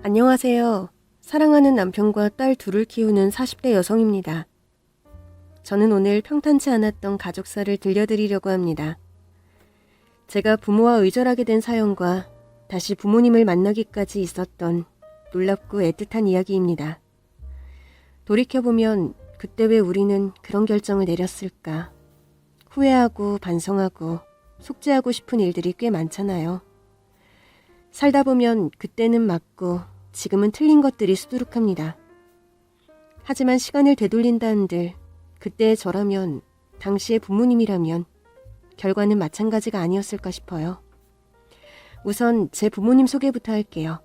안녕하세요. 사랑하는 남편과 딸 둘을 키우는 40대 여성입니다. 저는 오늘 평탄치 않았던 가족사를 들려드리려고 합니다. 제가 부모와 의절하게 된 사연과 다시 부모님을 만나기까지 있었던 놀랍고 애틋한 이야기입니다. 돌이켜보면 그때 왜 우리는 그런 결정을 내렸을까? 후회하고 반성하고 속죄하고 싶은 일들이 꽤 많잖아요. 살다 보면 그때는 맞고 지금은 틀린 것들이 수두룩합니다. 하지만 시간을 되돌린다 한들 그때의 저라면, 당시의 부모님이라면 결과는 마찬가지가 아니었을까 싶어요. 우선 제 부모님 소개부터 할게요.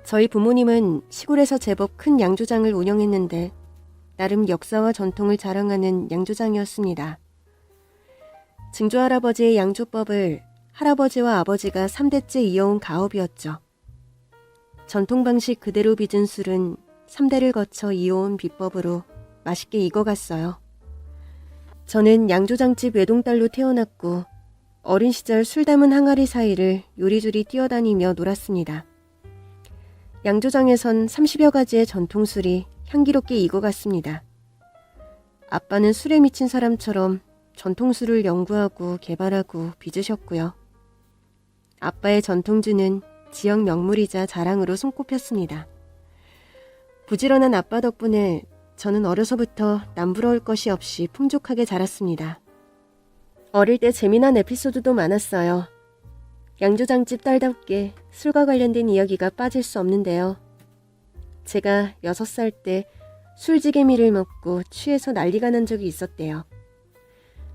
저희 부모님은 시골에서 제법 큰 양조장을 운영했는데 나름 역사와 전통을 자랑하는 양조장이었습니다. 증조할아버지의 양조법을 할아버지와 아버지가 3대째 이어온 가업이었죠. 전통 방식 그대로 빚은 술은 3대를 거쳐 이어온 비법으로 맛있게 익어갔어요. 저는 양조장집 외동딸로 태어났고 어린 시절 술 담은 항아리 사이를 요리조리 뛰어다니며 놀았습니다. 양조장에선 30여 가지의 전통술이 향기롭게 익어갔습니다. 아빠는 술에 미친 사람처럼 전통술을 연구하고 개발하고 빚으셨고요. 아빠의 전통주는 지역 명물이자 자랑으로 손꼽혔습니다. 부지런한 아빠 덕분에 저는 어려서부터 남부러울 것이 없이 풍족하게 자랐습니다. 어릴 때 재미난 에피소드도 많았어요. 양조장집 딸답게 술과 관련된 이야기가 빠질 수 없는데요. 제가 6살 때 술지개미를 먹고 취해서 난리가 난 적이 있었대요.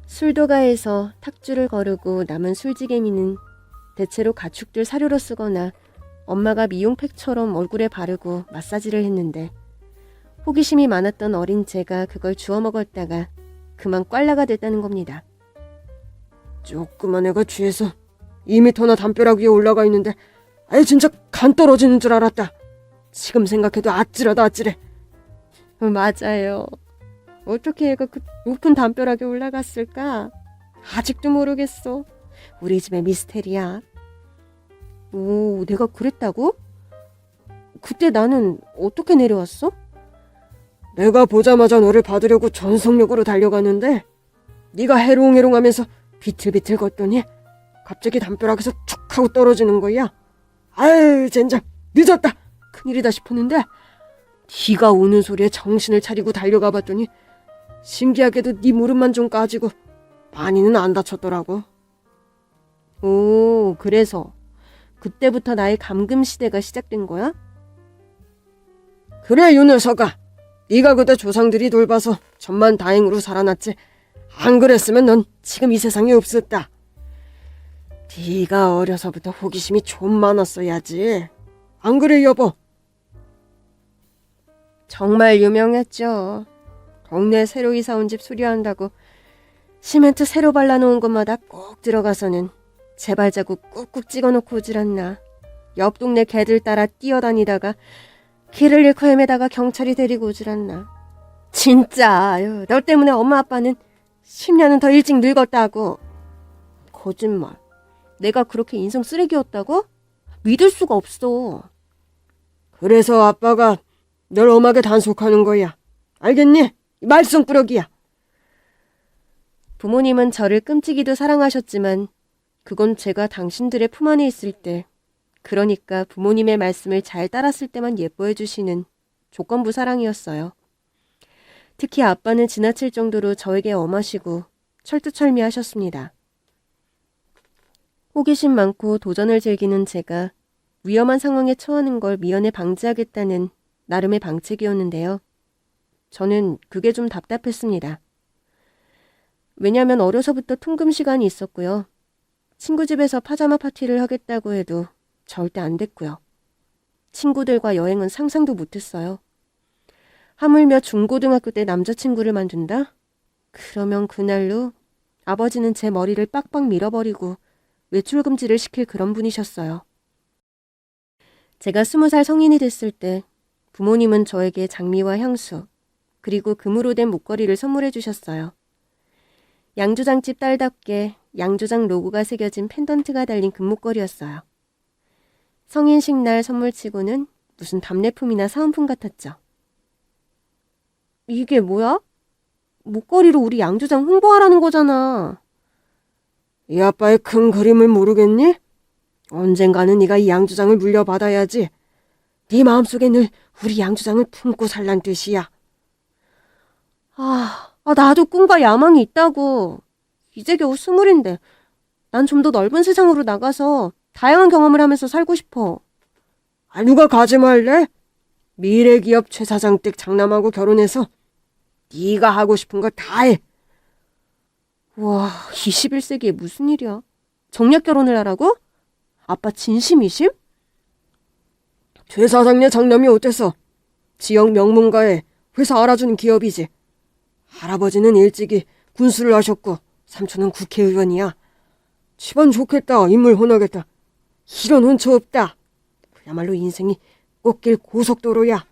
술도가에서 탁주를 거르고 남은 술지개미는 대체로 가축들 사료로 쓰거나 엄마가 미용팩처럼 얼굴에 바르고 마사지를 했는데 호기심이 많았던 어린 제가 그걸 주워 먹었다가 그만 꽐라가 됐다는 겁니다. 조그만 애가 취해서 2미터나 담벼락 위에 올라가 있는데 아예 진짜 간 떨어지는 줄 알았다. 지금 생각해도 아찔하다 아찔해. 맞아요. 어떻게 애가 그 높은 담벼락에 올라갔을까? 아직도 모르겠어. 우리 집의 미스테리야. 오, 내가 그랬다고? 그때 나는 어떻게 내려왔어? 내가 보자마자 너를 받으려고 전속력으로 달려갔는데 네가 해롱해롱하면서 비틀비틀 걷더니 갑자기 담벼락에서 툭 하고 떨어지는 거야. 아유 젠장 늦었다. 큰일이다 싶었는데 네가 우는 소리에 정신을 차리고 달려가 봤더니 신기하게도 네 무릎만 좀 까지고 많이는 안 다쳤더라고. 오, 그래서 그때부터 나의 감금 시대가 시작된 거야? 그래 요 녀석아. 네가 그때 조상들이 돌봐서 천만다행으로 살아났지. 안 그랬으면 넌 지금 이 세상에 없었다. 네가 어려서부터 호기심이 좀 많았어야지. 안 그래 여보? 정말 유명했죠. 동네 새로 이사 온 집 수리한다고 시멘트 새로 발라놓은 곳마다 꼭 들어가서는 제 발자국 꾹꾹 찍어놓고 오질 않나. 옆 동네 개들 따라 뛰어다니다가 길을 잃고 헤매다가 경찰이 데리고 오질 않나. 진짜 너 때문에 엄마 아빠는 10년은 더 일찍 늙었다고. 거짓말. 내가 그렇게 인성 쓰레기였다고? 믿을 수가 없어. 그래서 아빠가 널 엄하게 단속하는 거야. 알겠니? 말썽꾸러기야. 부모님은 저를 끔찍이도 사랑하셨지만 그건 제가 당신들의 품 안에 있을 때, 그러니까 부모님의 말씀을 잘 따랐을 때만 예뻐해 주시는 조건부 사랑이었어요. 특히 아빠는 지나칠 정도로 저에게 엄하시고 철두철미하셨습니다. 호기심 많고 도전을 즐기는 제가 위험한 상황에 처하는 걸 미연에 방지하겠다는 나름의 방책이었는데요. 저는 그게 좀 답답했습니다. 왜냐면 어려서부터 통금 시간이 있었고요. 친구 집에서 파자마 파티를 하겠다고 해도 절대 안 됐고요. 친구들과 여행은 상상도 못했어요. 하물며 중고등학교 때 남자친구를 만든다? 그러면 그날로 아버지는 제 머리를 빡빡 밀어버리고 외출 금지를 시킬 그런 분이셨어요. 제가 20살 성인이 됐을 때 부모님은 저에게 장미와 향수, 그리고 금으로 된 목걸이를 선물해 주셨어요. 양조장집 딸답게 양조장 로고가 새겨진 펜던트가 달린 금목걸이였어요. 성인식 날 선물치고는 무슨 답례품이나 사은품 같았죠. 이게 뭐야? 목걸이로 우리 양조장 홍보하라는 거잖아. 이 아빠의 큰 그림을 모르겠니? 언젠가는 네가 이 양조장을 물려받아야지. 네 마음속에 늘 우리 양조장을 품고 살란 뜻이야. 나도 꿈과 야망이 있다고. 이제 겨우 20인데 난 좀 더 넓은 세상으로 나가서 다양한 경험을 하면서 살고 싶어. 누가 가지말래? 미래기업 최 사장 댁 장남하고 결혼해서 네가 하고 싶은 거 다 해. 와, 21세기에 무슨 일이야? 정략 결혼을 하라고? 아빠 진심이심? 최 사장네 장남이 어때서? 지역 명문가에 회사 알아주는 기업이지. 할아버지는 일찍이 군수를 하셨고 삼촌은 국회의원이야. 집안 좋겠다. 인물 혼하겠다. 이런 혼처 없다. 그야말로 인생이 꽃길 고속도로야.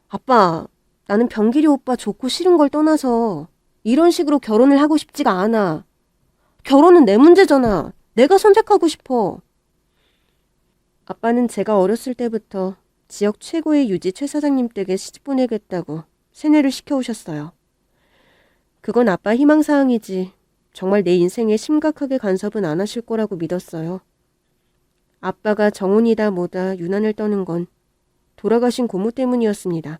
아빠, 나는 병길이 오빠 좋고 싫은 걸 떠나서 이런 식으로 결혼을 하고 싶지가 않아. 결혼은 내 문제잖아. 내가 선택하고 싶어. 아빠는 제가 어렸을 때부터 지역 최고의 유지 최 사장님 댁에 시집 보내겠다고 세뇌를 시켜오셨어요. 그건 아빠 희망사항이지 정말 내 인생에 심각하게 간섭은 안 하실 거라고 믿었어요. 아빠가 정혼이다 뭐다 유난을 떠는 건 돌아가신 고모 때문이었습니다.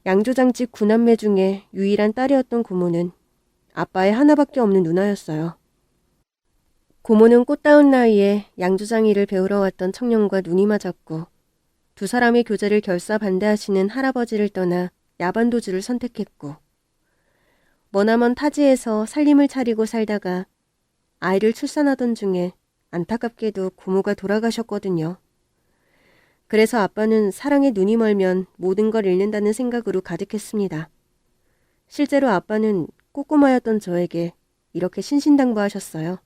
양조장집 9남매 중에 유일한 딸이었던 고모는 아빠의 하나밖에 없는 누나였어요. 고모는 꽃다운 나이에 양조장 일을 배우러 왔던 청년과 눈이 맞았고 두 사람의 교제를 결사 반대하시는 할아버지를 떠나 야반도주를 선택했고 머나먼 타지에서 살림을 차리고 살다가 아이를 출산하던 중에 안타깝게도 고모가 돌아가셨거든요. 그래서 아빠는 사랑에 눈이 멀면 모든 걸 잃는다는 생각으로 가득했습니다. 실제로 아빠는 꼬꼬마였던 저에게 이렇게 신신당부하셨어요.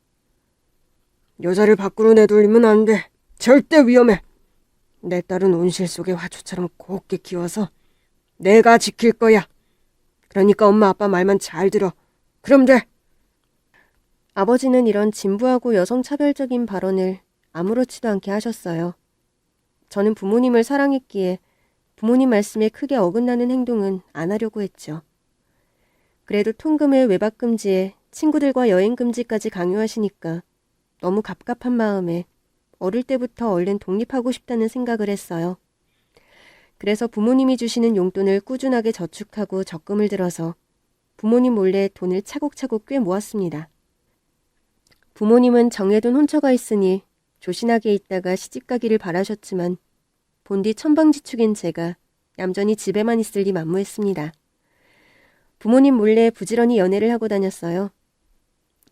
여자를 밖으로 내돌리면 안 돼. 절대 위험해. 내 딸은 온실 속의 화초처럼 곱게 키워서 내가 지킬 거야. 그러니까 엄마 아빠 말만 잘 들어. 그럼 돼. 아버지는 이런 진부하고 여성차별적인 발언을 아무렇지도 않게 하셨어요. 저는 부모님을 사랑했기에 부모님 말씀에 크게 어긋나는 행동은 안 하려고 했죠. 그래도 통금의 외박 금지에 친구들과 여행 금지까지 강요하시니까 너무 갑갑한 마음에 어릴 때부터 얼른 독립하고 싶다는 생각을 했어요. 그래서 부모님이 주시는 용돈을 꾸준하게 저축하고 적금을 들어서 부모님 몰래 돈을 차곡차곡 꽤 모았습니다. 부모님은 정해둔 혼처가 있으니 조신하게 있다가 시집가기를 바라셨지만 본디 천방지축인 제가 얌전히 집에만 있을 리 만무했습니다. 부모님 몰래 부지런히 연애를 하고 다녔어요.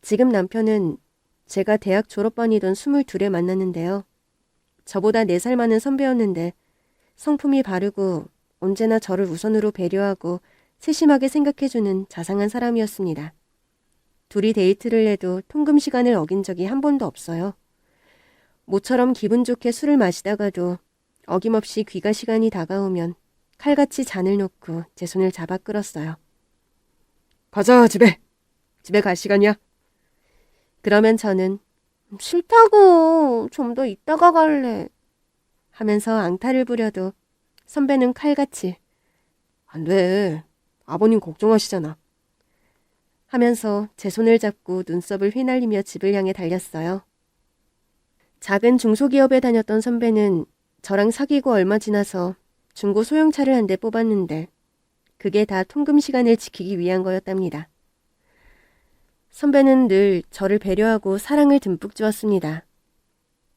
지금 남편은 제가 대학 졸업반이던 22에 만났는데요. 저보다 4살 많은 선배였는데 성품이 바르고 언제나 저를 우선으로 배려하고 세심하게 생각해주는 자상한 사람이었습니다. 둘이 데이트를 해도 통금 시간을 어긴 적이 한 번도 없어요. 모처럼 기분 좋게 술을 마시다가도 어김없이 귀가 시간이 다가오면 칼같이 잔을 놓고 제 손을 잡아 끌었어요. 가자 집에. 집에 갈 시간이야. 그러면 저는 싫다고 좀 더 이따가 갈래 하면서 앙탈을 부려도 선배는 칼같이 안 돼. 아버님 걱정하시잖아. 하면서 제 손을 잡고 눈썹을 휘날리며 집을 향해 달렸어요. 작은 중소기업에 다녔던 선배는 저랑 사귀고 얼마 지나서 중고 소형차를 한 대 뽑았는데 그게 다 통금 시간을 지키기 위한 거였답니다. 선배는 늘 저를 배려하고 사랑을 듬뿍 주었습니다.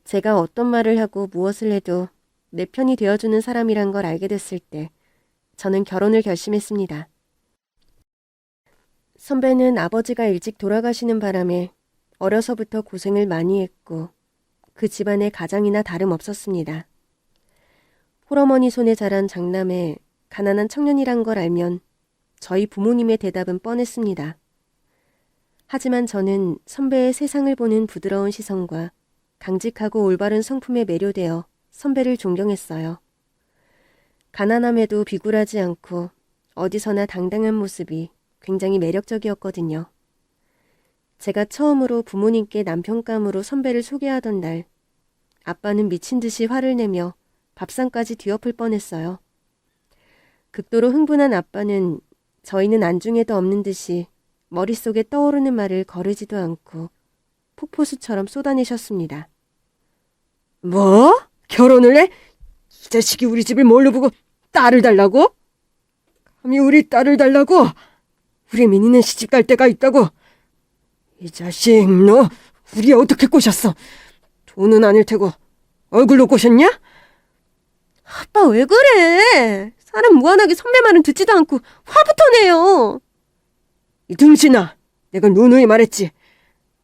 제가 어떤 말을 하고 무엇을 해도 내 편이 되어주는 사람이란 걸 알게 됐을 때 저는 결혼을 결심했습니다. 선배는 아버지가 일찍 돌아가시는 바람에 어려서부터 고생을 많이 했고 그 집안의 가장이나 다름없었습니다. 홀어머니 손에 자란 장남에 가난한 청년이란 걸 알면 저희 부모님의 대답은 뻔했습니다. 하지만 저는 선배의 세상을 보는 부드러운 시선과 강직하고 올바른 성품에 매료되어 선배를 존경했어요. 가난함에도 비굴하지 않고 어디서나 당당한 모습이 굉장히 매력적이었거든요. 제가 처음으로 부모님께 남편감으로 선배를 소개하던 날, 아빠는 미친 듯이 화를 내며 밥상까지 뒤엎을 뻔했어요. 극도로 흥분한 아빠는 저희는 안중에도 없는 듯이 머릿속에 떠오르는 말을 거르지도 않고 폭포수처럼 쏟아내셨습니다. 뭐? 결혼을 해? 이 자식이 우리 집을 뭘로 보고 딸을 달라고? 감히 우리 딸을 달라고? 우리 민희는 시집 갈 데가 있다고? 이 자식, 너 우리 애 어떻게 꼬셨어? 돈은 아닐 테고 얼굴로 꼬셨냐? 아빠 왜 그래? 사람 무한하게 선배 말은 듣지도 않고 화부터 내요. 이 등신아, 내가 누누이 말했지.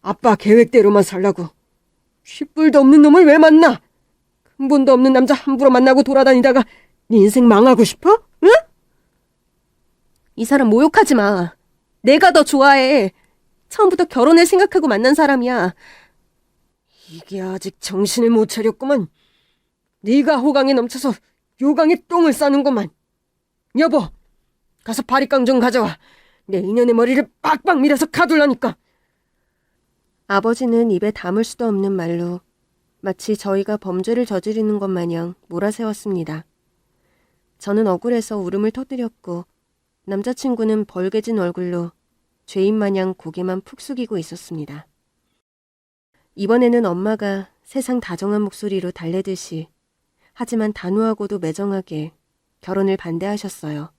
아빠 계획대로만 살라고. 쉿불도 없는 놈을 왜 만나? 근본도 없는 남자 함부로 만나고 돌아다니다가 네 인생 망하고 싶어? 응? 이 사람 모욕하지 마. 내가 더 좋아해. 처음부터 결혼을 생각하고 만난 사람이야. 이게 아직 정신을 못 차렸구만. 네가 호강에 넘쳐서 요강에 똥을 싸는구만. 여보, 가서 바리깡 좀 가져와. 내 인연의 머리를 빡빡 밀어서 가둘라니까. 아버지는 입에 담을 수도 없는 말로 마치 저희가 범죄를 저지르는 것 마냥 몰아세웠습니다. 저는 억울해서 울음을 터뜨렸고 남자친구는 벌개진 얼굴로 죄인 마냥 고개만 푹 숙이고 있었습니다. 이번에는 엄마가 세상 다정한 목소리로 달래듯이 하지만 단호하고도 매정하게 결혼을 반대하셨어요.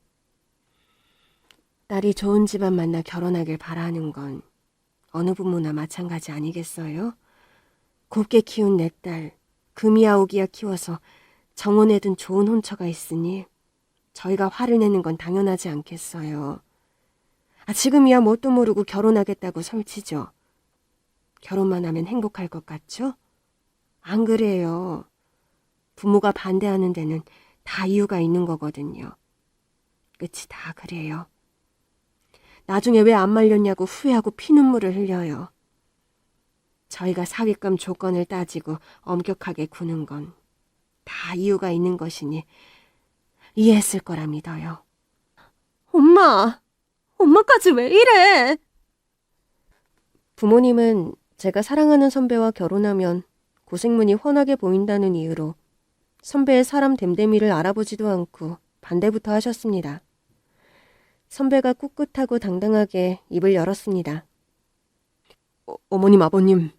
딸이 좋은 집안 만나 결혼하길 바라는 건 어느 부모나 마찬가지 아니겠어요? 곱게 키운 내 딸, 금이야오기야 키워서 정원에 둔 좋은 혼처가 있으니 저희가 화를 내는 건 당연하지 않겠어요. 지금이야 뭣도 모르고 결혼하겠다고 설치죠. 결혼만 하면 행복할 것 같죠? 안 그래요. 부모가 반대하는 데는 다 이유가 있는 거거든요. 끝이 다 그래요. 나중에 왜 안 말렸냐고 후회하고 피눈물을 흘려요. 저희가 사윗감 조건을 따지고 엄격하게 구는 건 다 이유가 있는 것이니 이해했을 거라 믿어요. 엄마까지 왜 이래? 부모님은 제가 사랑하는 선배와 결혼하면 고생문이 훤하게 보인다는 이유로 선배의 사람 됨됨이를 알아보지도 않고 반대부터 하셨습니다. 선배가 꿋꿋하고 당당하게 입을 열었습니다. 어머님, 아버님,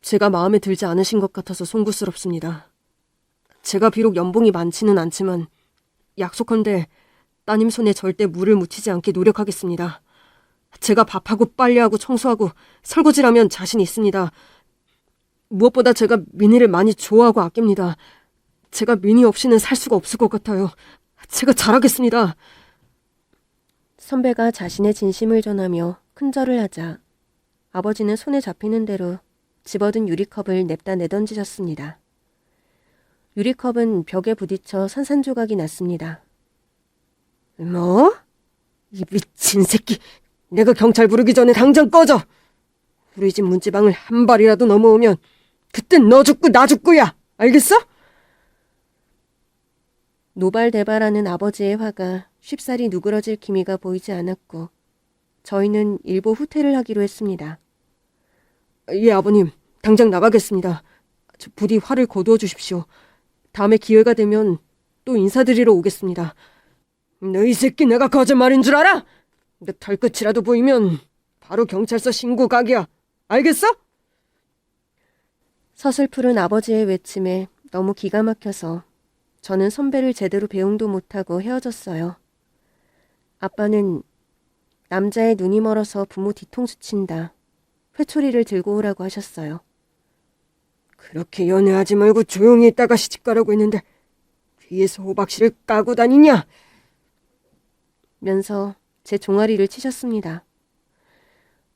제가 마음에 들지 않으신 것 같아서 송구스럽습니다. 제가 비록 연봉이 많지는 않지만 약속한데 따님 손에 절대 물을 묻히지 않게 노력하겠습니다. 제가 밥하고 빨래하고 청소하고 설거지라면 자신 있습니다. 무엇보다 제가 민희를 많이 좋아하고 아낍니다. 제가 민희 없이는 살 수가 없을 것 같아요. 제가 잘하겠습니다. 선배가 자신의 진심을 전하며 큰절을 하자 아버지는 손에 잡히는 대로 집어든 유리컵을 냅다 내던지셨습니다. 유리컵은 벽에 부딪혀 산산조각이 났습니다. 뭐? 이 미친 새끼, 내가 경찰 부르기 전에 당장 꺼져. 우리 집 문지방을 한 발이라도 넘어오면 그땐 너 죽고 나 죽고야. 알겠어? 노발대발하는 아버지의 화가 쉽사리 누그러질 기미가 보이지 않았고 저희는 일보 후퇴를 하기로 했습니다. 예, 아버님. 당장 나가겠습니다. 부디 화를 거두어 주십시오. 다음에 기회가 되면 또 인사드리러 오겠습니다. 너 이 새끼 내가 거짓말인 줄 알아? 내 털끝이라도 보이면 바로 경찰서 신고 각이야. 알겠어? 서슬푸른 아버지의 외침에 너무 기가 막혀서 저는 선배를 제대로 배웅도 못하고 헤어졌어요. 아빠는 남자의 눈이 멀어서 부모 뒤통수 친다. 회초리를 들고 오라고 하셨어요. 그렇게 연애하지 말고 조용히 있다가 시집가라고 했는데 뒤에서 호박씨를 까고 다니냐? 면서 제 종아리를 치셨습니다.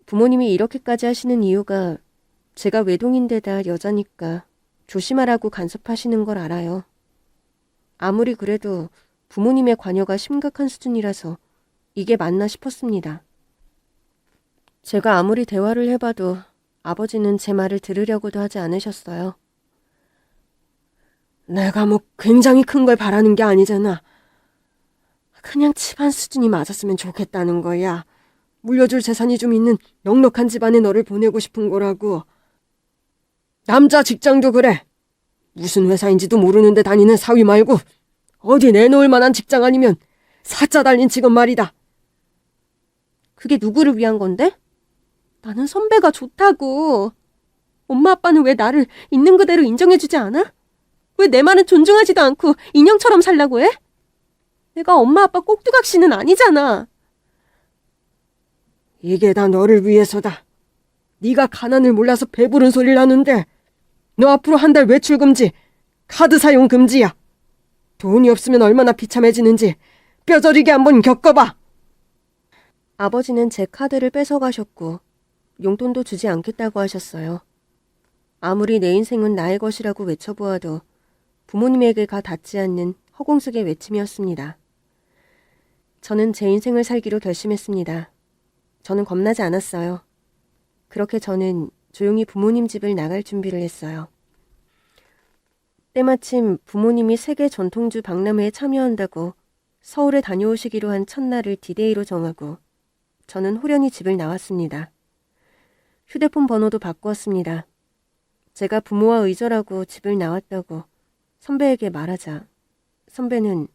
부모님이 이렇게까지 하시는 이유가 제가 외동인데다 여자니까 조심하라고 간섭하시는 걸 알아요. 아무리 그래도 부모님의 관여가 심각한 수준이라서 이게 맞나 싶었습니다. 제가 아무리 대화를 해봐도 아버지는 제 말을 들으려고도 하지 않으셨어요. 내가 뭐 굉장히 큰 걸 바라는 게 아니잖아. 그냥 집안 수준이 맞았으면 좋겠다는 거야. 물려줄 재산이 좀 있는 넉넉한 집안에 너를 보내고 싶은 거라고. 남자 직장도 그래. 무슨 회사인지도 모르는데 다니는 사위 말고 어디 내놓을 만한 직장 아니면 사자 달린 직업 말이다. 그게 누구를 위한 건데? 나는 선배가 좋다고. 엄마 아빠는 왜 나를 있는 그대로 인정해주지 않아? 왜 내 말은 존중하지도 않고 인형처럼 살라고 해? 내가 엄마 아빠 꼭두각시는 아니잖아. 이게 다 너를 위해서다. 네가 가난을 몰라서 배부른 소리를 하는데 너 앞으로 한 달 외출 금지, 카드 사용 금지야. 돈이 없으면 얼마나 비참해지는지 뼈저리게 한번 겪어봐. 아버지는 제 카드를 뺏어가셨고 용돈도 주지 않겠다고 하셨어요. 아무리 내 인생은 나의 것이라고 외쳐보아도 부모님에게 가 닿지 않는 허공속의 외침이었습니다. 저는 제 인생을 살기로 결심했습니다. 저는 겁나지 않았어요. 그렇게 저는 조용히 부모님 집을 나갈 준비를 했어요. 때마침 부모님이 세계 전통주 박람회에 참여한다고 서울에 다녀오시기로 한 첫날을 디데이로 정하고 저는 호련히 집을 나왔습니다. 휴대폰 번호도 바꾸었습니다. 제가 부모와 의절하고 집을 나왔다고 선배에게 말하자 선배는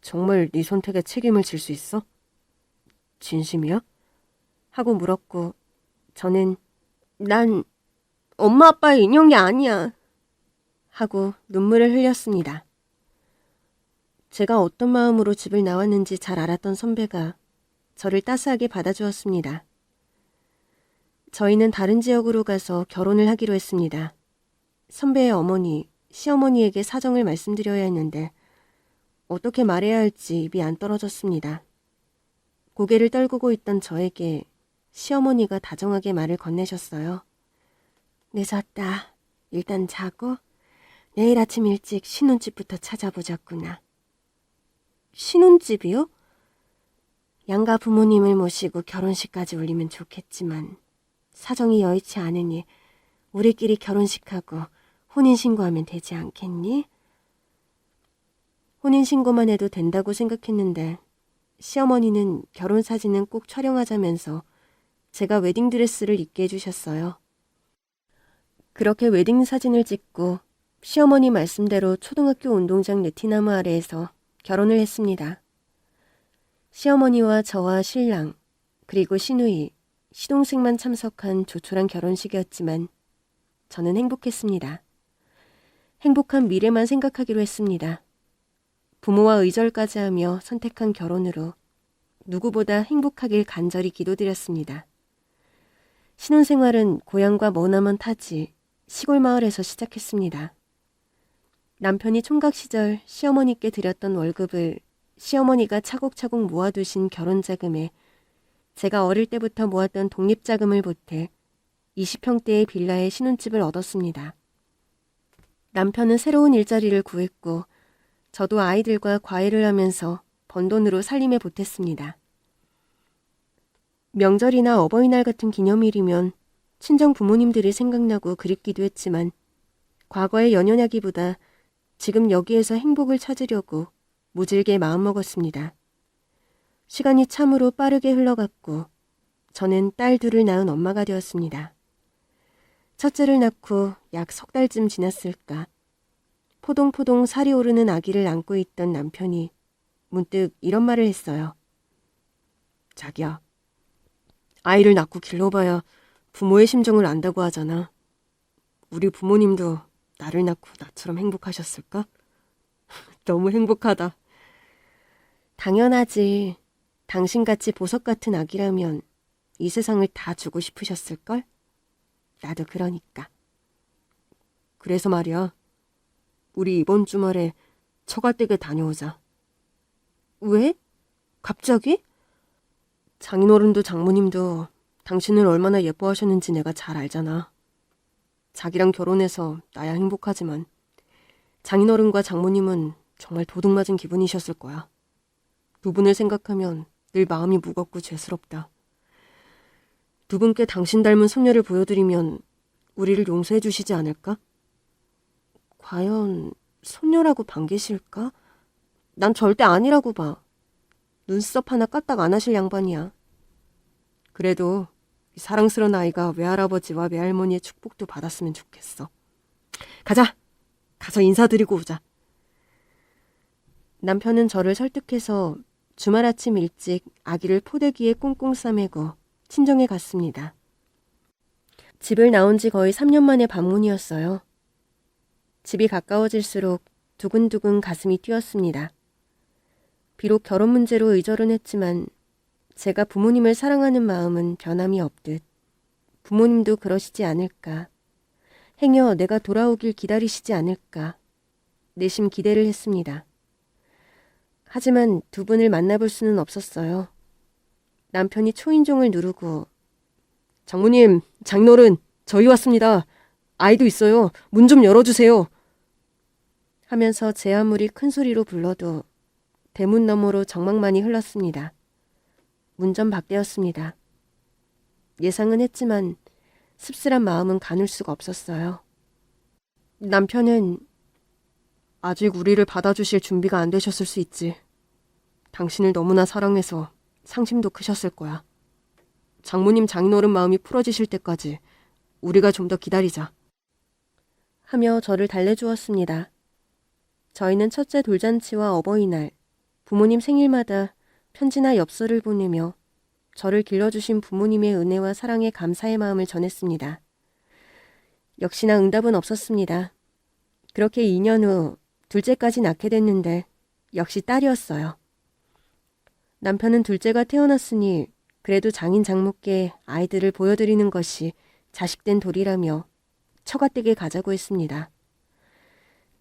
정말 네 선택에 책임을 질 수 있어? 진심이야? 하고 물었고 저는 난 엄마 아빠의 인형이 아니야 하고 눈물을 흘렸습니다. 제가 어떤 마음으로 집을 나왔는지 잘 알았던 선배가 저를 따스하게 받아주었습니다. 저희는 다른 지역으로 가서 결혼을 하기로 했습니다. 선배의 어머니, 시어머니에게 사정을 말씀드려야 했는데 어떻게 말해야 할지 입이 안 떨어졌습니다. 고개를 떨구고 있던 저에게 시어머니가 다정하게 말을 건네셨어요. 늦었다. 일단 자고 내일 아침 일찍 신혼집부터 찾아보자꾸나. 신혼집이요? 양가 부모님을 모시고 결혼식까지 올리면 좋겠지만 사정이 여의치 않으니 우리끼리 결혼식하고 혼인신고하면 되지 않겠니? 혼인신고만 해도 된다고 생각했는데 시어머니는 결혼사진은 꼭 촬영하자면서 제가 웨딩드레스를 입게 해주셨어요. 그렇게 웨딩사진을 찍고 시어머니 말씀대로 초등학교 운동장 네티나무 아래에서 결혼을 했습니다. 시어머니와 저와 신랑, 그리고 시누이, 시동생만 참석한 조촐한 결혼식이었지만 저는 행복했습니다. 행복한 미래만 생각하기로 했습니다. 부모와 의절까지 하며 선택한 결혼으로 누구보다 행복하길 간절히 기도드렸습니다. 신혼생활은 고향과 머나먼 타지 시골 마을에서 시작했습니다. 남편이 총각 시절 시어머니께 드렸던 월급을 시어머니가 차곡차곡 모아두신 결혼자금에 제가 어릴 때부터 모았던 독립자금을 보태 20평대의 빌라에 신혼집을 얻었습니다. 남편은 새로운 일자리를 구했고 저도 아이들과 과외를 하면서 번 돈으로 살림에 보탰습니다. 명절이나 어버이날 같은 기념일이면 친정 부모님들이 생각나고 그립기도 했지만 과거에 연연하기보다 지금 여기에서 행복을 찾으려고 모질게 마음먹었습니다. 시간이 참으로 빠르게 흘러갔고 저는 딸 둘을 낳은 엄마가 되었습니다. 첫째를 낳고 약 석 달쯤 지났을까 포동포동 살이 오르는 아기를 안고 있던 남편이 문득 이런 말을 했어요. 자기야, 아이를 낳고 길러봐야 부모의 심정을 안다고 하잖아. 우리 부모님도 나를 낳고 나처럼 행복하셨을까? 너무 행복하다. 당연하지. 당신같이 보석 같은 아기라면 이 세상을 다 주고 싶으셨을걸? 나도 그러니까. 그래서 말이야. 우리 이번 주말에 처가댁에 다녀오자. 왜? 갑자기? 장인어른도 장모님도 당신을 얼마나 예뻐하셨는지 내가 잘 알잖아. 자기랑 결혼해서 나야 행복하지만 장인어른과 장모님은 정말 도둑맞은 기분이셨을 거야. 두 분을 생각하면 늘 마음이 무겁고 죄스럽다. 두 분께 당신 닮은 손녀를 보여드리면 우리를 용서해 주시지 않을까? 과연 손녀라고 반기실까? 난 절대 아니라고 봐. 눈썹 하나 까딱 안 하실 양반이야. 그래도 이 사랑스러운 아이가 외할아버지와 외할머니의 축복도 받았으면 좋겠어. 가자. 가서 인사드리고 오자. 남편은 저를 설득해서 주말 아침 일찍 아기를 포대기에 꽁꽁 싸매고 친정에 갔습니다. 집을 나온 지 거의 3년 만에 방문이었어요. 집이 가까워질수록 두근두근 가슴이 뛰었습니다. 비록 결혼 문제로 의절은 했지만 제가 부모님을 사랑하는 마음은 변함이 없듯 부모님도 그러시지 않을까, 행여 내가 돌아오길 기다리시지 않을까 내심 기대를 했습니다. 하지만 두 분을 만나볼 수는 없었어요. 남편이 초인종을 누르고 장모님, 장인어른, 저희 왔습니다. 아이도 있어요. 문 좀 열어주세요. 하면서 제 아무리 큰 소리로 불러도 대문 너머로 정막만이 흘렀습니다. 문전 박대였습니다. 예상은 했지만 씁쓸한 마음은 가눌 수가 없었어요. 남편은 아직 우리를 받아주실 준비가 안 되셨을 수 있지. 당신을 너무나 사랑해서 상심도 크셨을 거야. 장모님 장인어른 마음이 풀어지실 때까지 우리가 좀 더 기다리자. 하며 저를 달래주었습니다. 저희는 첫째 돌잔치와 어버이날, 부모님 생일마다 편지나 엽서를 보내며 저를 길러주신 부모님의 은혜와 사랑에 감사의 마음을 전했습니다. 역시나 응답은 없었습니다. 그렇게 2년 후 둘째까지 낳게 됐는데 역시 딸이었어요. 남편은 둘째가 태어났으니 그래도 장인 장모께 아이들을 보여드리는 것이 자식된 도리라며 처가댁에 가자고 했습니다.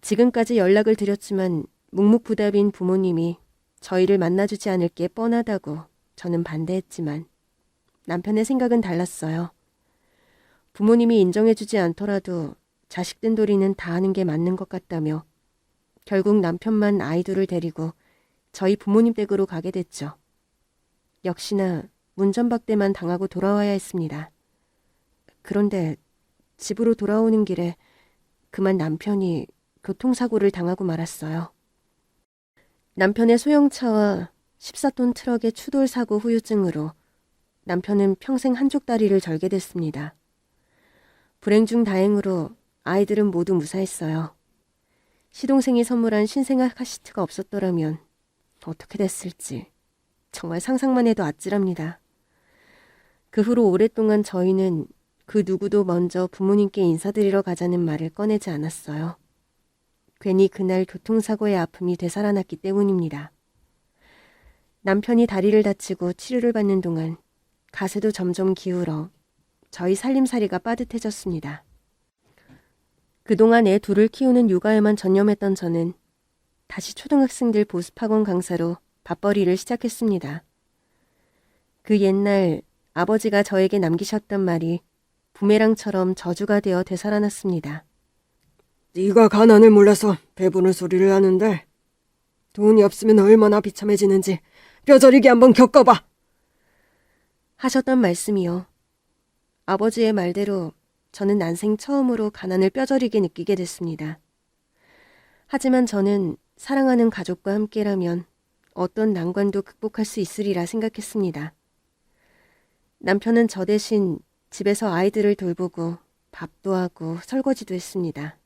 지금까지 연락을 드렸지만 묵묵부답인 부모님이 저희를 만나주지 않을 게 뻔하다고 저는 반대했지만 남편의 생각은 달랐어요. 부모님이 인정해주지 않더라도 자식된 도리는 다 하는 게 맞는 것 같다며 결국 남편만 아이들을 데리고 저희 부모님 댁으로 가게 됐죠. 역시나 문전박대만 당하고 돌아와야 했습니다. 그런데 집으로 돌아오는 길에 그만 남편이 교통사고를 당하고 말았어요. 남편의 소형차와 14톤 트럭의 추돌 사고 후유증으로 남편은 평생 한쪽 다리를 절게 됐습니다. 불행 중 다행으로 아이들은 모두 무사했어요. 시동생이 선물한 신생아 카시트가 없었더라면 어떻게 됐을지 정말 상상만 해도 아찔합니다. 그 후로 오랫동안 저희는 그 누구도 먼저 부모님께 인사드리러 가자는 말을 꺼내지 않았어요. 괜히 그날 교통사고의 아픔이 되살아났기 때문입니다. 남편이 다리를 다치고 치료를 받는 동안 가세도 점점 기울어 저희 살림살이가 빠듯해졌습니다. 그동안 애 둘을 키우는 육아에만 전념했던 저는 다시 초등학생들 보습학원 강사로 밥벌이를 시작했습니다. 그 옛날 아버지가 저에게 남기셨던 말이 부메랑처럼 저주가 되어 되살아났습니다. 네가 가난을 몰라서 배부른 소리를 하는데 돈이 없으면 얼마나 비참해지는지 뼈저리게 한번 겪어봐. 하셨던 말씀이요. 아버지의 말대로 저는 난생 처음으로 가난을 뼈저리게 느끼게 됐습니다. 하지만 저는 사랑하는 가족과 함께라면 어떤 난관도 극복할 수 있으리라 생각했습니다. 남편은 저 대신 집에서 아이들을 돌보고 밥도 하고 설거지도 했습니다.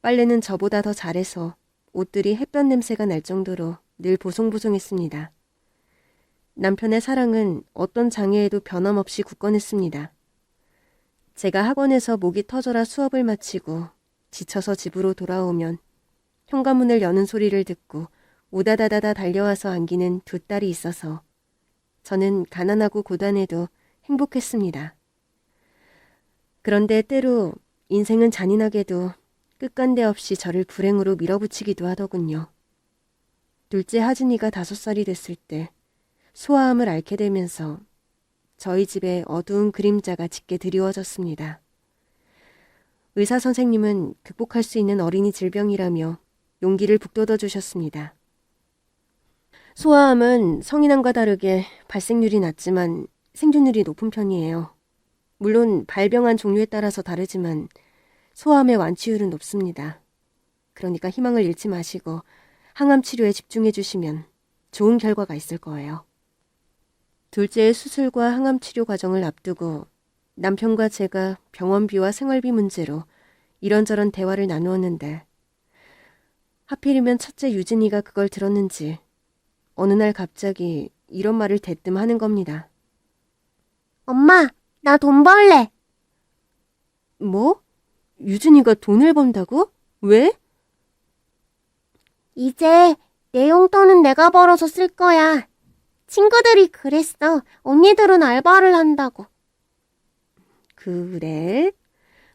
빨래는 저보다 더 잘해서 옷들이 햇볕 냄새가 날 정도로 늘 보송보송했습니다. 남편의 사랑은 어떤 장애에도 변함없이 굳건했습니다. 제가 학원에서 목이 터져라 수업을 마치고 지쳐서 집으로 돌아오면 현관문을 여는 소리를 듣고 우다다다다 달려와서 안기는 두 딸이 있어서 저는 가난하고 고단해도 행복했습니다. 그런데 때로 인생은 잔인하게도 끝간데 없이 저를 불행으로 밀어붙이기도 하더군요. 둘째 하진이가 5살이 됐을 때 소아암을 앓게 되면서 저희 집에 어두운 그림자가 짙게 드리워졌습니다. 의사 선생님은 극복할 수 있는 어린이 질병이라며 용기를 북돋워 주셨습니다. 소아암은 성인암과 다르게 발생률이 낮지만 생존율이 높은 편이에요. 물론 발병한 종류에 따라서 다르지만 소아암의 완치율은 높습니다. 그러니까 희망을 잃지 마시고 항암 치료에 집중해 주시면 좋은 결과가 있을 거예요. 둘째의 수술과 항암 치료 과정을 앞두고 남편과 제가 병원비와 생활비 문제로 이런저런 대화를 나누었는데 하필이면 첫째 유진이가 그걸 들었는지 어느 날 갑자기 이런 말을 대뜸 하는 겁니다. 엄마, 나 돈 벌래. 뭐? 유진이가 돈을 번다고? 왜? 이제 내 용돈은 내가 벌어서 쓸 거야. 친구들이 그랬어. 언니들은 알바를 한다고. 그래?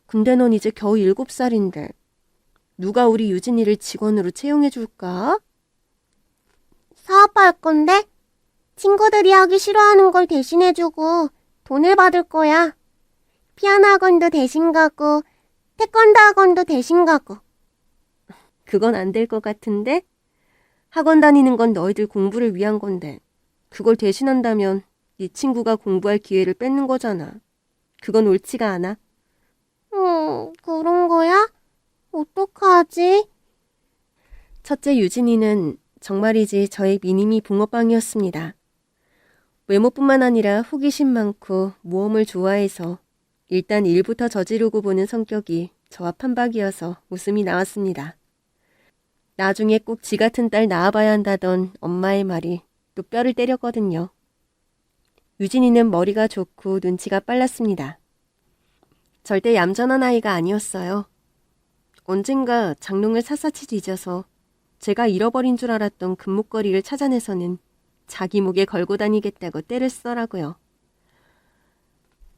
근데 넌 이제 겨우 7살인데 누가 우리 유진이를 직원으로 채용해 줄까? 사업할 건데 친구들이 하기 싫어하는 걸 대신해주고 돈을 받을 거야. 피아노 학원도 대신 가고 태권도 학원도 대신 가고. 그건 안 될 것 같은데? 학원 다니는 건 너희들 공부를 위한 건데 그걸 대신한다면 네 친구가 공부할 기회를 뺏는 거잖아. 그건 옳지가 않아. 그런 거야? 어떡하지? 첫째 유진이는 정말이지 저의 미니미 붕어빵이었습니다. 외모뿐만 아니라 호기심 많고 모험을 좋아해서 일단 일부터 저지르고 보는 성격이 저와 판박이어서 웃음이 나왔습니다. 나중에 꼭 지 같은 딸 낳아봐야 한다던 엄마의 말이 또 뼈를 때렸거든요. 유진이는 머리가 좋고 눈치가 빨랐습니다. 절대 얌전한 아이가 아니었어요. 언젠가 장롱을 샅샅이 뒤져서 제가 잃어버린 줄 알았던 금목걸이를 찾아내서는 자기 목에 걸고 다니겠다고 떼를 쓰더라고요.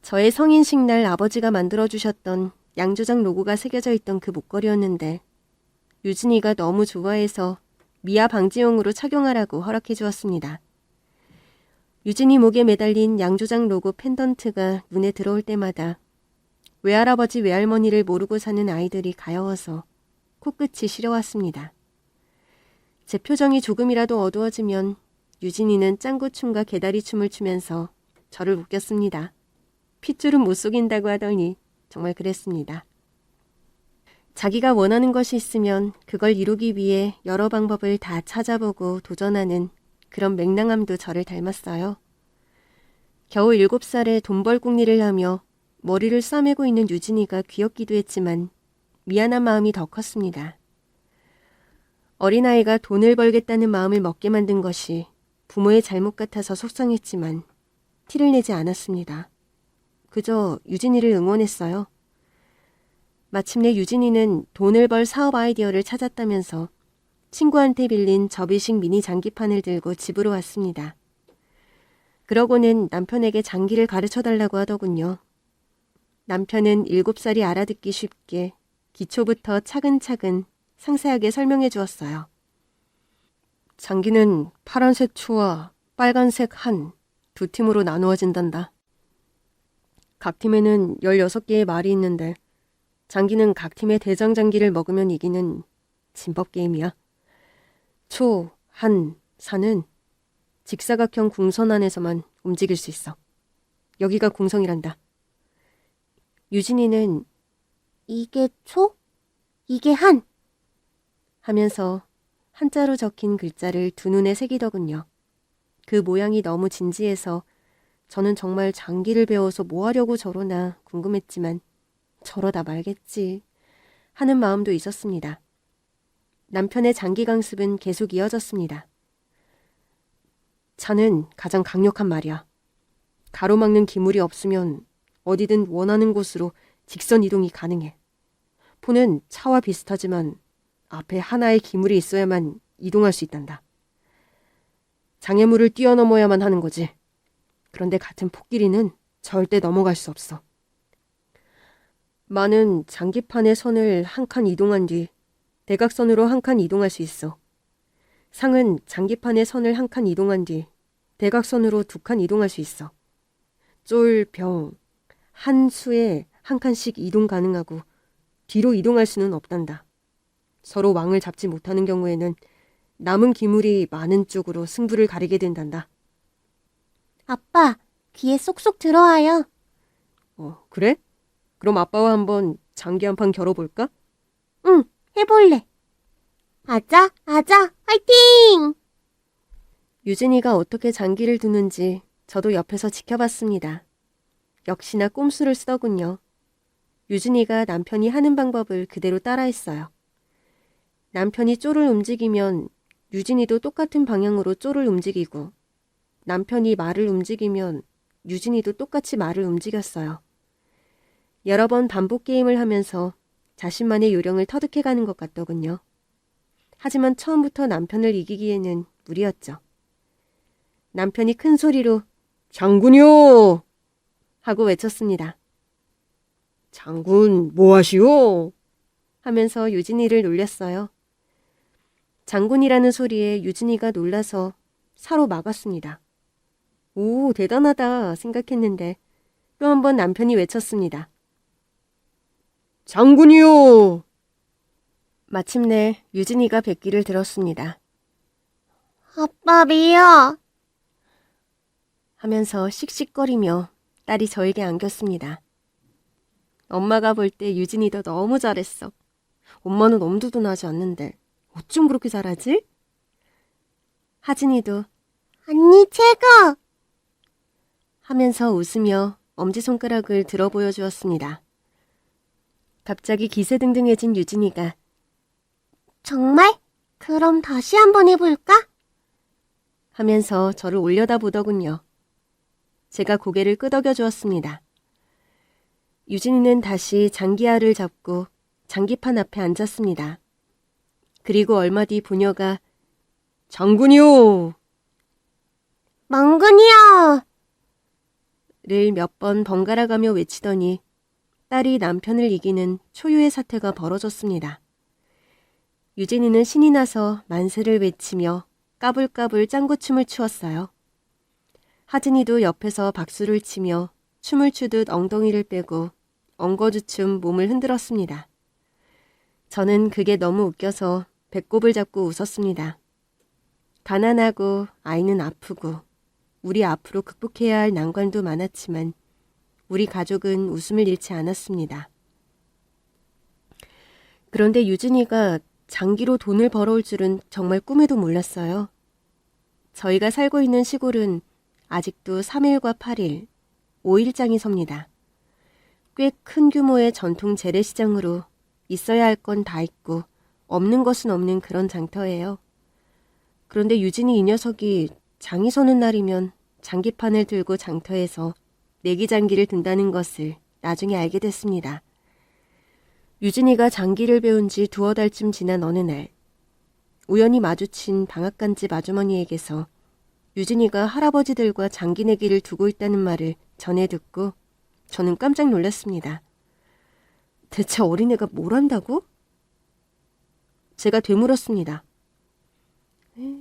저의 성인식 날 아버지가 만들어주셨던 양조장 로고가 새겨져 있던 그 목걸이였는데 유진이가 너무 좋아해서 미아 방지용으로 착용하라고 허락해 주었습니다. 유진이 목에 매달린 양조장 로고 펜던트가 눈에 들어올 때마다 외할아버지 외할머니를 모르고 사는 아이들이 가여워서 코끝이 시려왔습니다. 제 표정이 조금이라도 어두워지면 유진이는 짱구춤과 개다리춤을 추면서 저를 웃겼습니다. 핏줄은 못 속인다고 하더니 정말 그랬습니다. 자기가 원하는 것이 있으면 그걸 이루기 위해 여러 방법을 다 찾아보고 도전하는 그런 맹랑함도 저를 닮았어요. 겨우 7살에 돈벌 궁리를 하며 머리를 싸매고 있는 유진이가 귀엽기도 했지만 미안한 마음이 더 컸습니다. 어린아이가 돈을 벌겠다는 마음을 먹게 만든 것이 부모의 잘못 같아서 속상했지만 티를 내지 않았습니다. 그저 유진이를 응원했어요. 마침내 유진이는 돈을 벌 사업 아이디어를 찾았다면서 친구한테 빌린 접이식 미니 장기판을 들고 집으로 왔습니다. 그러고는 남편에게 장기를 가르쳐달라고 하더군요. 남편은 7살이 알아듣기 쉽게 기초부터 차근차근 상세하게 설명해 주었어요. 장기는 파란색 초와 빨간색 한 두 팀으로 나누어진단다. 각 팀에는 16개의 말이 있는데 장기는 각 팀의 대장 장기를 먹으면 이기는 진법 게임이야. 초, 한, 산은 직사각형 궁선 안에서만 움직일 수 있어. 여기가 궁성이란다. 유진이는 이게 초? 이게 한? 하면서 한자로 적힌 글자를 두 눈에 새기더군요. 그 모양이 너무 진지해서 저는 정말 장기를 배워서 뭐 하려고 저러나 궁금했지만 저러다 말겠지 하는 마음도 있었습니다. 남편의 장기 강습은 계속 이어졌습니다. 차는 가장 강력한 말이야. 가로막는 기물이 없으면 어디든 원하는 곳으로 직선 이동이 가능해. 포는 차와 비슷하지만 앞에 하나의 기물이 있어야만 이동할 수 있단다. 장애물을 뛰어넘어야만 하는 거지. 그런데 같은 폭길이는 절대 넘어갈 수 없어. 마는 장기판의 선을 한 칸 이동한 뒤 대각선으로 한 칸 이동할 수 있어. 상은 장기판의 선을 한 칸 이동한 뒤 대각선으로 2칸 이동할 수 있어. 쫄, 병, 한 수에 한 칸씩 이동 가능하고 뒤로 이동할 수는 없단다. 서로 왕을 잡지 못하는 경우에는 남은 기물이 많은 쪽으로 승부를 가리게 된단다. 아빠, 귀에 쏙쏙 들어와요. 그래? 그럼 아빠와 한번 장기 한 판 겨뤄볼까? 응, 해볼래. 아자, 아자, 화이팅! 유진이가 어떻게 장기를 두는지 저도 옆에서 지켜봤습니다. 역시나 꼼수를 쓰더군요. 유진이가 남편이 하는 방법을 그대로 따라했어요. 남편이 쪼를 움직이면 유진이도 똑같은 방향으로 쪼를 움직이고 남편이 말을 움직이면 유진이도 똑같이 말을 움직였어요. 여러 번 반복 게임을 하면서 자신만의 요령을 터득해가는 것 같더군요. 하지만 처음부터 남편을 이기기에는 무리였죠. 남편이 큰 소리로 장군이요! 하고 외쳤습니다. 장군, 뭐 하시오? 하면서 유진이를 놀렸어요. 장군이라는 소리에 유진이가 놀라서 사로 막았습니다. 오, 대단하다 생각했는데 또 한 번 남편이 외쳤습니다. 장군이요! 마침내 유진이가 백기를 들었습니다. 아빠 미워. 하면서 씩씩거리며 딸이 저에게 안겼습니다. 엄마가 볼 때 유진이도 너무 잘했어. 엄마는 엄두도 나지 않는데 어쩜 그렇게 잘하지? 하진이도 언니 최고. 하면서 웃으며 엄지손가락을 들어 보여주었습니다. 갑자기 기세등등해진 유진이가 정말? 그럼 다시 한번 해볼까? 하면서 저를 올려다보더군요. 제가 고개를 끄덕여 주었습니다. 유진이는 다시 장기알을 잡고 장기판 앞에 앉았습니다. 그리고 얼마 뒤 부녀가 장군이요! 멍근이요. 를 몇 번 번갈아가며 외치더니 딸이 남편을 이기는 초유의 사태가 벌어졌습니다. 유진이는 신이 나서 만세를 외치며 까불까불 짱구춤을 추었어요. 하진이도 옆에서 박수를 치며 춤을 추듯 엉덩이를 빼고 엉거주춤 몸을 흔들었습니다. 저는 그게 너무 웃겨서 배꼽을 잡고 웃었습니다. 가난하고 아이는 아프고 우리 앞으로 극복해야 할 난관도 많았지만 우리 가족은 웃음을 잃지 않았습니다. 그런데 유진이가 장기로 돈을 벌어올 줄은 정말 꿈에도 몰랐어요. 저희가 살고 있는 시골은 아직도 3일과 8일, 5일장이 섭니다. 꽤 큰 규모의 전통 재래시장으로 있어야 할 건 다 있고 없는 것은 없는 그런 장터예요. 그런데 유진이 이 녀석이 장이 서는 날이면 장기판을 들고 장터에서 내기장기를 든다는 것을 나중에 알게 됐습니다. 유진이가 장기를 배운 지 2~5달쯤 지난 어느 날 우연히 마주친 방앗간집 아주머니에게서 유진이가 할아버지들과 장기 내기를 두고 있다는 말을 전해 듣고 저는 깜짝 놀랐습니다. 대체 어린애가 뭘 한다고? 제가 되물었습니다.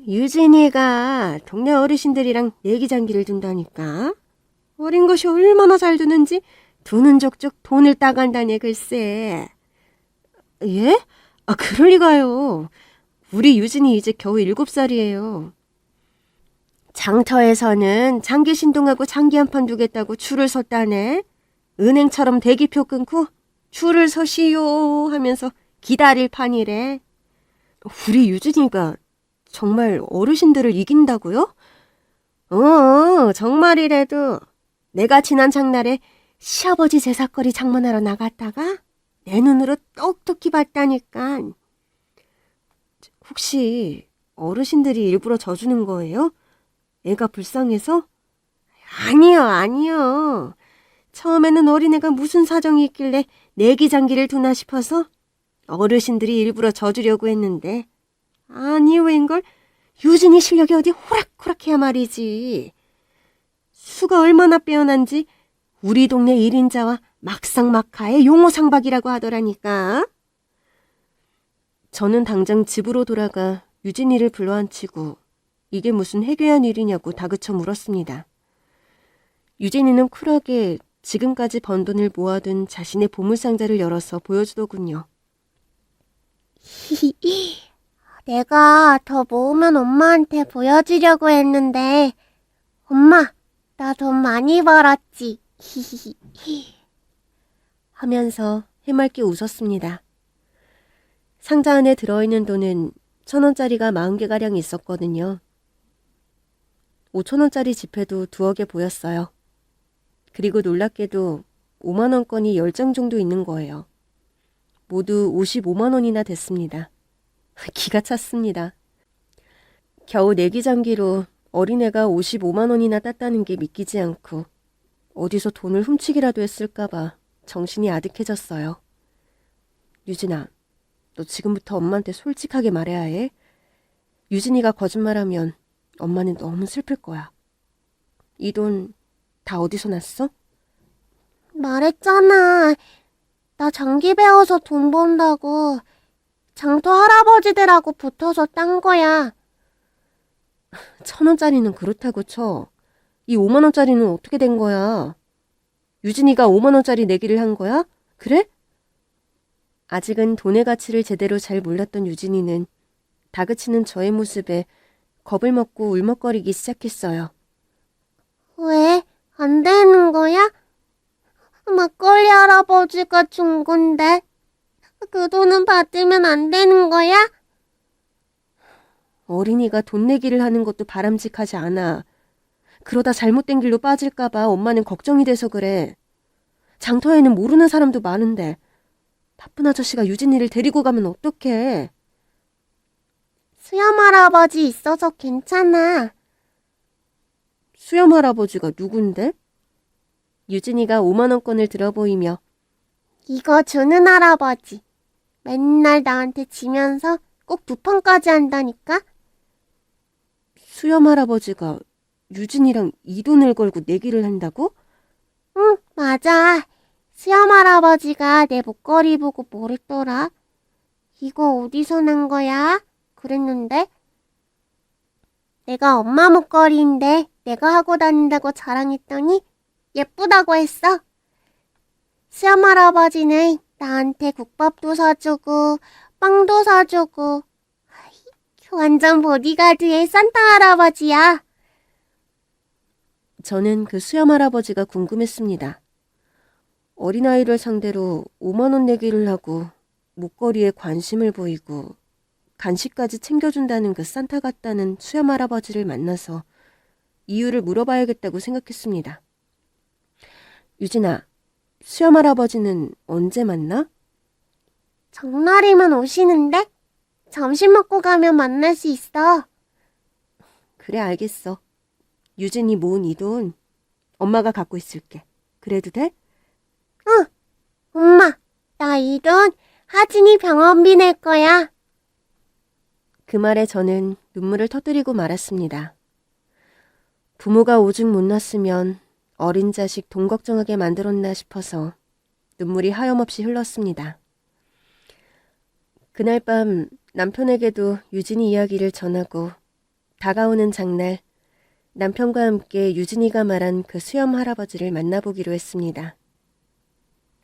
유진이가 동네 어르신들이랑 내기장기를 둔다니까. 어린 것이 얼마나 잘 두는지 두는 족족 돈을 따간다네 글쎄. 예? 아, 그럴 리가요. 우리 유진이 이제 겨우 7살이에요. 장터에서는 장기 신동하고 장기 한 판 두겠다고 줄을 섰다네. 은행처럼 대기표 끊고 줄을 서시오 하면서 기다릴 판이래. 우리 유진이가 정말 어르신들을 이긴다고요? 정말이래도 내가 지난 장날에 시아버지 제사거리 장만하러 나갔다가 내 눈으로 똑똑히 봤다니까. 혹시 어르신들이 일부러 져주는 거예요? 애가 불쌍해서? 아니요. 처음에는 어린애가 무슨 사정이 있길래 내기장기를 두나 싶어서 어르신들이 일부러 져주려고 했는데 아니 웬걸 유진이 실력이 어디 호락호락해야 말이지. 수가 얼마나 빼어난지 우리 동네 1인자와 막상막하의 용호상박이라고 하더라니까. 저는 당장 집으로 돌아가 유진이를 불러앉히고 이게 무슨 해괴한 일이냐고 다그쳐 물었습니다. 유진이는 쿨하게 지금까지 번 돈을 모아둔 자신의 보물상자를 열어서 보여주더군요. 내가 더 모으면 엄마한테 보여주려고 했는데 엄마, 나 돈 많이 벌었지. 하면서 해맑게 웃었습니다. 상자 안에 들어있는 돈은 1,000원짜리가 40개가량 있었거든요. 5,000원짜리 지폐도 2개 보였어요. 그리고 놀랍게도 5만 원권이 10장 정도 있는 거예요. 모두 55만 원이나 됐습니다. 기가 찼습니다. 겨우 내기장기로 어린애가 55만 원이나 땄다는 게 믿기지 않고 어디서 돈을 훔치기라도 했을까봐 정신이 아득해졌어요. 유진아, 너 지금부터 엄마한테 솔직하게 말해야 해. 유진이가 거짓말하면 엄마는 너무 슬플 거야. 이 돈 다 어디서 났어? 말했잖아. 나 장기 배워서 돈 번다고. 장터 할아버지들하고 붙어서 딴 거야. 1,000원짜리는 그렇다고 쳐. 이 5만 원짜리는 어떻게 된 거야? 유진이가 5만 원짜리 내기를 한 거야? 그래? 아직은 돈의 가치를 제대로 잘 몰랐던 유진이는 다그치는 저의 모습에 겁을 먹고 울먹거리기 시작했어요. 왜? 안 되는 거야? 막걸리 할아버지가 준 건데. 그 돈은 받으면 안 되는 거야? 어린이가 돈 내기를 하는 것도 바람직하지 않아. 그러다 잘못된 길로 빠질까봐 엄마는 걱정이 돼서 그래. 장터에는 모르는 사람도 많은데 바쁜 아저씨가 유진이를 데리고 가면 어떡해. 수염 할아버지 있어서 괜찮아. 수염 할아버지가 누군데? 유진이가 5만 원권을 들어 보이며 이거 주는 할아버지. 맨날 나한테 지면서 꼭 두 판까지 한다니까? 수염 할아버지가 유진이랑 이 돈을 걸고 내기를 한다고? 응, 맞아. 수염 할아버지가 내 목걸이 보고 뭐랬더라? 이거 어디서 난 거야? 그랬는데? 내가 엄마 목걸이인데 내가 하고 다닌다고 자랑했더니 예쁘다고 했어. 수염 할아버지는 나한테 국밥도 사주고 빵도 사주고 완전 보디가드의 산타 할아버지야. 저는 그 수염 할아버지가 궁금했습니다. 어린아이를 상대로 5만 원 내기를 하고 목걸이에 관심을 보이고 간식까지 챙겨준다는 그 산타 같다는 수염 할아버지를 만나서 이유를 물어봐야겠다고 생각했습니다. 유진아, 수염 할아버지는 언제 만나? 장날이면 오시는데? 점심 먹고 가면 만날 수 있어. 그래, 알겠어. 유진이 모은 이 돈 엄마가 갖고 있을게. 그래도 돼? 엄마, 나 이 돈 하진이 병원비 낼 거야. 그 말에 저는 눈물을 터뜨리고 말았습니다. 부모가 오죽 못났으면 어린 자식 돈 걱정하게 만들었나 싶어서 눈물이 하염없이 흘렀습니다. 그날 밤 남편에게도 유진이 이야기를 전하고 다가오는 장날 남편과 함께 유진이가 말한 그 수염 할아버지를 만나보기로 했습니다.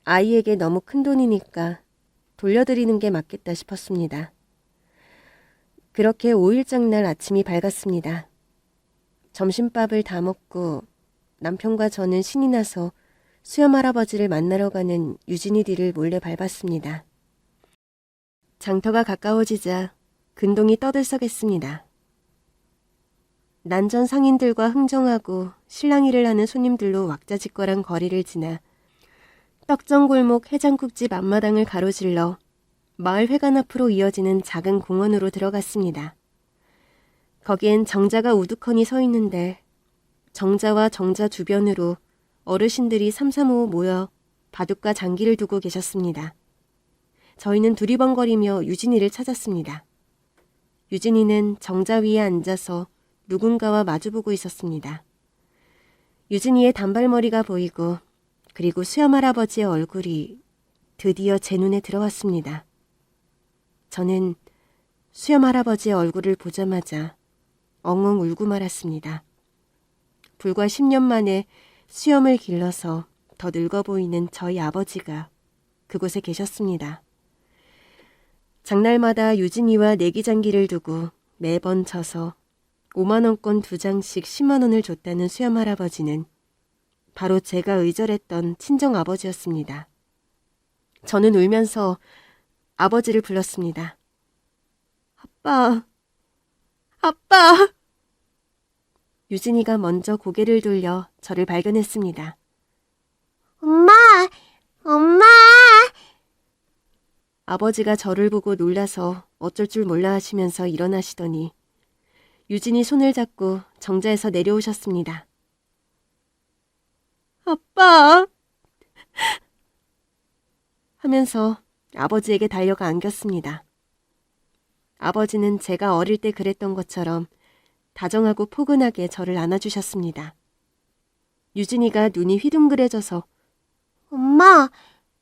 아이에게 너무 큰 돈이니까 돌려드리는 게 맞겠다 싶었습니다. 그렇게 5일장 날 아침이 밝았습니다. 점심밥을 다 먹고 남편과 저는 신이 나서 수염 할아버지를 만나러 가는 유진이 뒤를 몰래 밟았습니다. 장터가 가까워지자 근동이 떠들썩했습니다. 난전 상인들과 흥정하고 실랑이를 하는 손님들로 왁자지껄한 거리를 지나 떡정골목 해장국집 앞마당을 가로질러 마을 회관 앞으로 이어지는 작은 공원으로 들어갔습니다. 거기엔 정자가 우두커니 서 있는데 정자와 정자 주변으로 어르신들이 삼삼오오 모여 바둑과 장기를 두고 계셨습니다. 저희는 두리번거리며 유진이를 찾았습니다. 유진이는 정자 위에 앉아서 누군가와 마주보고 있었습니다. 유진이의 단발머리가 보이고 그리고 수염 할아버지의 얼굴이 드디어 제 눈에 들어왔습니다. 저는 수염 할아버지의 얼굴을 보자마자 엉엉 울고 말았습니다. 불과 10년 만에 수염을 길러서 더 늙어 보이는 저희 아버지가 그곳에 계셨습니다. 장날마다 유진이와 내기장기를 두고 매번 져서 5만 원권 2장씩 10만 원을 줬다는 수염 할아버지는 바로 제가 의절했던 친정 아버지였습니다. 저는 울면서 아버지를 불렀습니다. 아빠, 아빠! 유진이가 먼저 고개를 돌려 저를 발견했습니다. 엄마, 엄마. 아버지가 저를 보고 놀라서 어쩔 줄 몰라 하시면서 일어나시더니 유진이 손을 잡고 정자에서 내려오셨습니다. 아빠! 하면서 아버지에게 달려가 안겼습니다. 아버지는 제가 어릴 때 그랬던 것처럼 다정하고 포근하게 저를 안아주셨습니다. 유진이가 눈이 휘둥그레져서 엄마,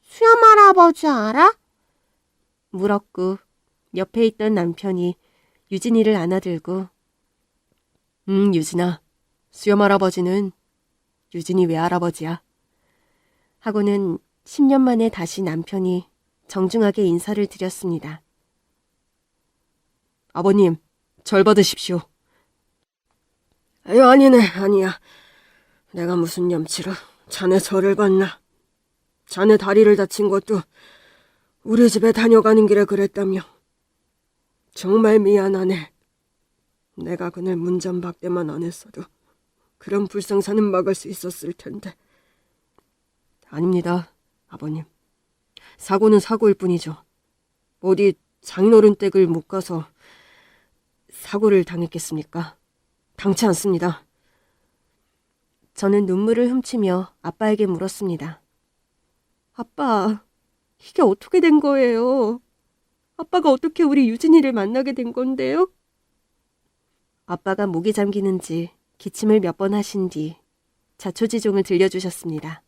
수염 할아버지 알아? 물었고 옆에 있던 남편이 유진이를 안아들고 유진아, 수염 할아버지는 유진이 외할아버지야. 하고는 10년 만에 다시 남편이 정중하게 인사를 드렸습니다. 아버님, 절 받으십시오. 아유, 아니네, 아니야. 내가 무슨 염치로 자네 절을 받나. 자네 다리를 다친 것도 우리 집에 다녀가는 길에 그랬다며. 정말 미안하네. 내가 그날 문전박대만 안 했어도 그런 불상사는 막을 수 있었을 텐데. 아닙니다, 아버님. 사고는 사고일 뿐이죠. 어디 장인어른 댁을 못 가서 사고를 당했겠습니까? 당치 않습니다. 저는 눈물을 훔치며 아빠에게 물었습니다. 아빠, 이게 어떻게 된 거예요? 아빠가 어떻게 우리 유진이를 만나게 된 건데요? 아빠가 목이 잠기는지 기침을 몇 번 하신 뒤 자초지종을 들려주셨습니다.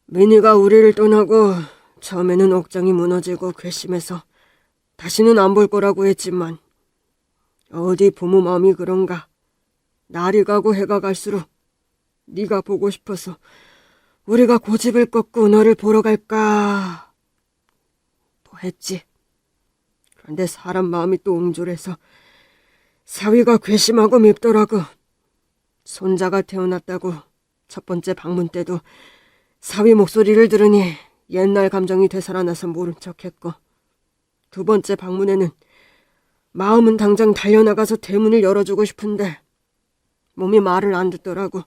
민희가 우리를 떠나고 처음에는 억장이 무너지고 괘씸해서 다시는 안 볼 거라고 했지만 어디 부모 마음이 그런가. 날이 가고 해가 갈수록 네가 보고 싶어서 우리가 고집을 꺾고 너를 보러 갈까 또 했지. 그런데 사람 마음이 또 옹졸해서 사위가 괘씸하고 밉더라고. 손자가 태어났다고 첫 번째 방문 때도 사위 목소리를 들으니 옛날 감정이 되살아나서 모른 척했고, 두 번째 방문에는 마음은 당장 달려나가서 대문을 열어주고 싶은데 몸이 말을 안 듣더라고.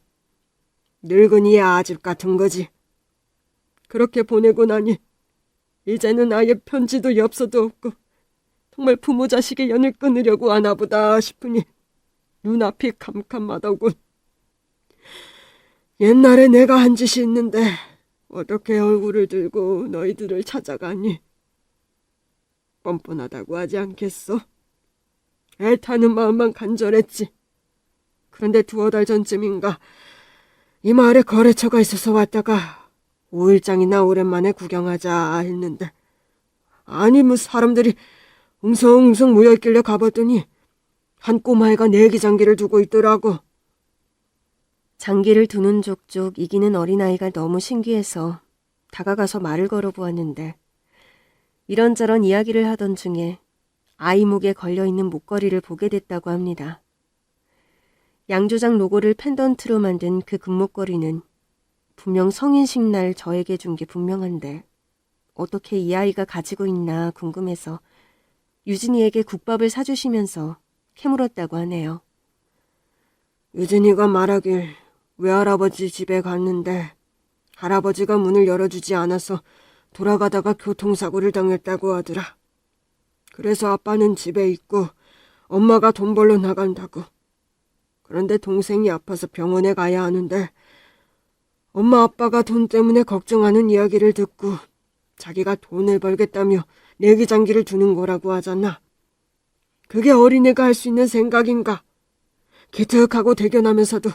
늙은이의 아집 같은 거지. 그렇게 보내고 나니 이제는 아예 편지도 엽서도 없고 정말 부모 자식의 연을 끊으려고 하나 보다 싶으니 눈앞이 캄캄하더군. 옛날에 내가 한 짓이 있는데 어떻게 얼굴을 들고 너희들을 찾아가니? 뻔뻔하다고 하지 않겠어? 애타는 마음만 간절했지. 그런데 2-3달 전쯤인가 이 마을에 거래처가 있어서 왔다가 5일장이나 오랜만에 구경하자 했는데, 아니 뭐 사람들이 웅성웅성 모여있길래 가봤더니 한 꼬마애가 내기장기를 두고 있더라고. 장기를 두는 족족 이기는 어린아이가 너무 신기해서 다가가서 말을 걸어보았는데, 이런저런 이야기를 하던 중에 아이 목에 걸려있는 목걸이를 보게 됐다고 합니다. 양조장 로고를 펜던트로 만든 그 금목걸이는 분명 성인식 날 저에게 준 게 분명한데 어떻게 이 아이가 가지고 있나 궁금해서 유진이에게 국밥을 사주시면서 캐물었다고 하네요. 유진이가 말하길 외할아버지 집에 갔는데 할아버지가 문을 열어주지 않아서 돌아가다가 교통사고를 당했다고 하더라. 그래서 아빠는 집에 있고 엄마가 돈 벌러 나간다고. 그런데 동생이 아파서 병원에 가야 하는데 엄마 아빠가 돈 때문에 걱정하는 이야기를 듣고 자기가 돈을 벌겠다며 내기장기를 두는 거라고 하잖아. 그게 어린애가 할 수 있는 생각인가? 기특하고 대견하면서도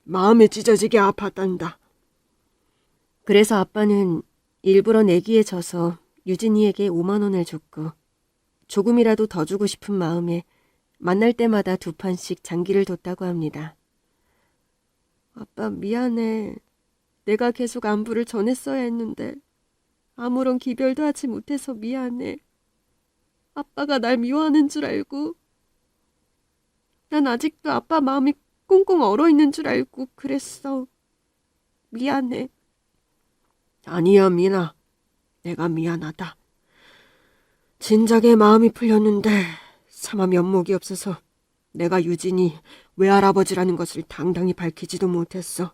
마음이 찢어지게 아팠단다. 그래서 아빠는 일부러 내기에 져서 유진이에게 5만 원을 줬고 조금이라도 더 주고 싶은 마음에 만날 때마다 2판씩 장기를 뒀다고 합니다. 아빠 미안해. 내가 계속 안부를 전했어야 했는데 아무런 기별도 하지 못해서 미안해. 아빠가 날 미워하는 줄 알고, 난 아직도 아빠 마음이 꽁꽁 얼어있는 줄 알고 그랬어. 미안해. 아니야, 미나. 내가 미안하다. 진작에 마음이 풀렸는데 차마 면목이 없어서 내가 유진이 외할아버지라는 것을 당당히 밝히지도 못했어.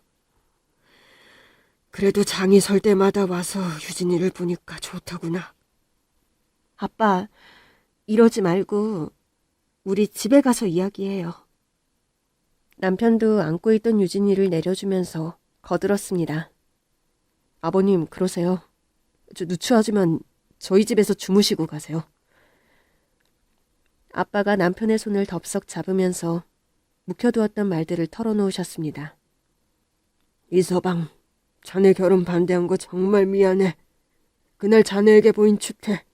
그래도 장이 설 때마다 와서 유진이를 보니까 좋더구나. 아빠, 이러지 말고 우리 집에 가서 이야기해요. 남편도 안고 있던 유진이를 내려주면서 거들었습니다. 아버님, 그러세요. 누추하지만 저희 집에서 주무시고 가세요. 아빠가 남편의 손을 덥석 잡으면서 묵혀두었던 말들을 털어놓으셨습니다. 이서방, 자네 결혼 반대한 거 정말 미안해. 그날 자네에게 보인 추태,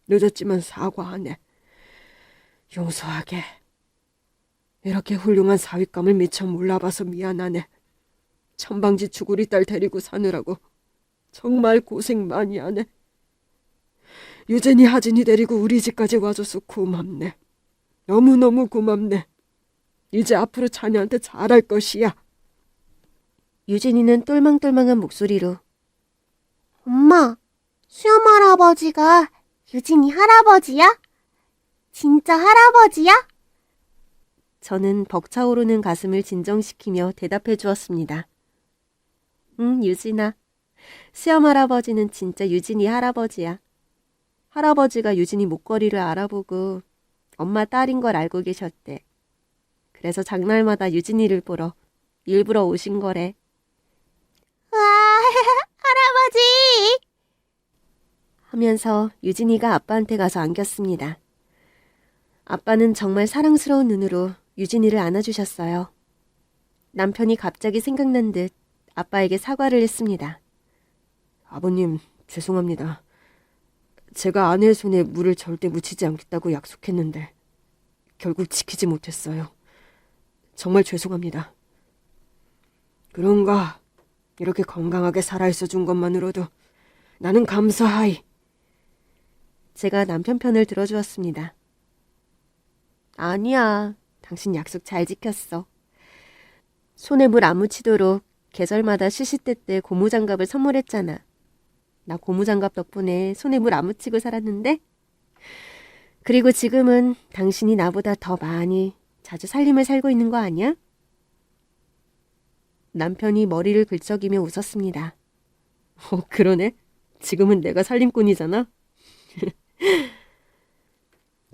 늦었지만 사과하네. 용서하게. 이렇게 훌륭한 사윗감을 미처 몰라봐서 미안하네. 천방지축 우리 딸 데리고 사느라고 정말 고생 많이 하네. 유진이 하진이 데리고 우리 집까지 와줘서 고맙네. 너무너무 고맙네. 이제 앞으로 자네한테 잘할 것이야. 유진이는 똘망똘망한 목소리로 엄마, 수염 할아버지가 유진이 할아버지야? 진짜 할아버지야? 저는 벅차오르는 가슴을 진정시키며 대답해 주었습니다. 응, 유진아. 수염 할아버지는 진짜 유진이 할아버지야. 할아버지가 유진이 목걸이를 알아보고 엄마 딸인 걸 알고 계셨대. 그래서 장날마다 유진이를 보러 일부러 오신 거래. 와, 할아버지! 하면서 유진이가 아빠한테 가서 안겼습니다. 아빠는 정말 사랑스러운 눈으로 유진이를 안아주셨어요. 남편이 갑자기 생각난 듯 아빠에게 사과를 했습니다. 아버님, 죄송합니다. 제가 아내의 손에 물을 절대 묻히지 않겠다고 약속했는데 결국 지키지 못했어요. 정말 죄송합니다. 그런가, 이렇게 건강하게 살아있어 준 것만으로도 나는 감사하이. 제가 남편 편을 들어주었습니다. 아니야, 당신 약속 잘 지켰어. 손에 물 안 묻히도록 계절마다 시시때때 고무장갑을 선물했잖아. 나 고무장갑 덕분에 손에 물 안 묻히고 살았는데? 그리고 지금은 당신이 나보다 더 많이 자주 살림을 살고 있는 거 아니야? 남편이 머리를 긁적이며 웃었습니다. 그러네. 지금은 내가 살림꾼이잖아.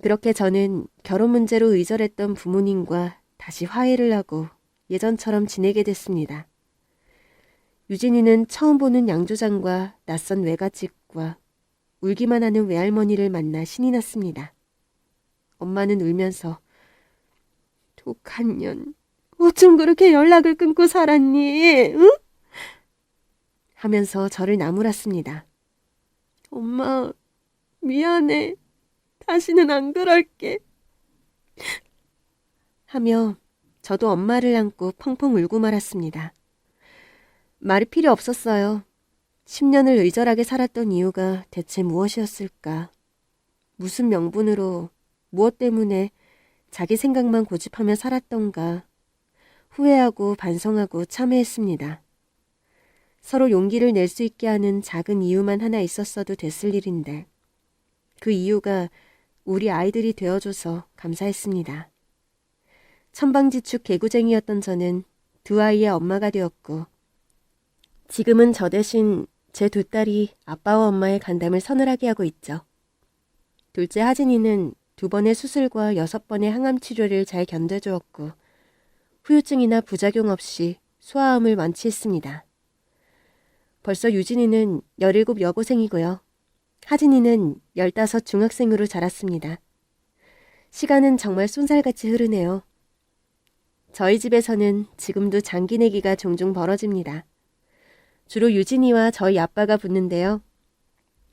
그렇게 저는 결혼 문제로 의절했던 부모님과 다시 화해를 하고 예전처럼 지내게 됐습니다. 유진이는 처음 보는 양조장과 낯선 외갓집과 울기만 하는 외할머니를 만나 신이 났습니다. 엄마는 울면서 독한 년, 어쩜 그렇게 연락을 끊고 살았니? 응? 하면서 저를 나무랐습니다. 엄마, 미안해. 다시는 안 그럴게. 하며 저도 엄마를 안고 펑펑 울고 말았습니다. 말이 필요 없었어요. 10년을 의절하게 살았던 이유가 대체 무엇이었을까? 무슨 명분으로, 무엇 때문에 자기 생각만 고집하며 살았던가? 후회하고 반성하고 참회했습니다. 서로 용기를 낼 수 있게 하는 작은 이유만 하나 있었어도 됐을 일인데 그 이유가 우리 아이들이 되어줘서 감사했습니다. 천방지축 개구쟁이였던 저는 두 아이의 엄마가 되었고 지금은 저 대신 제 두 딸이 아빠와 엄마의 간담을 서늘하게 하고 있죠. 둘째 하진이는 2번의 수술과 6번의 항암 치료를 잘 견뎌주었고 후유증이나 부작용 없이 소아암을 완치했습니다. 벌써 유진이는 17 여고생이고요. 하진이는 15 중학생으로 자랐습니다. 시간은 정말 쏜살같이 흐르네요. 저희 집에서는 지금도 장기 내기가 종종 벌어집니다. 주로 유진이와 저희 아빠가 붙는데요.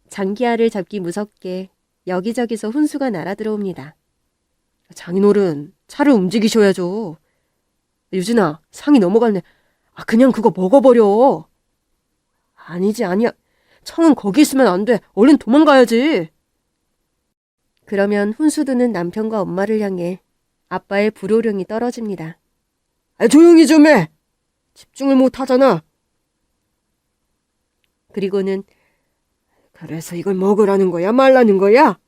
장기알을 잡기 무섭게 여기저기서 훈수가 날아들어옵니다. 장인어른, 차를 움직이셔야죠. 유진아, 상이 넘어갔네. 그냥 그거 먹어버려. 아니지, 아니야. 청은 거기 있으면 안 돼. 얼른 도망가야지. 그러면 훈수두는 남편과 엄마를 향해 아빠의 불호령이 떨어집니다. 조용히 좀 해. 집중을 못 하잖아. 그리고는 그래서 이걸 먹으라는 거야, 말라는 거야?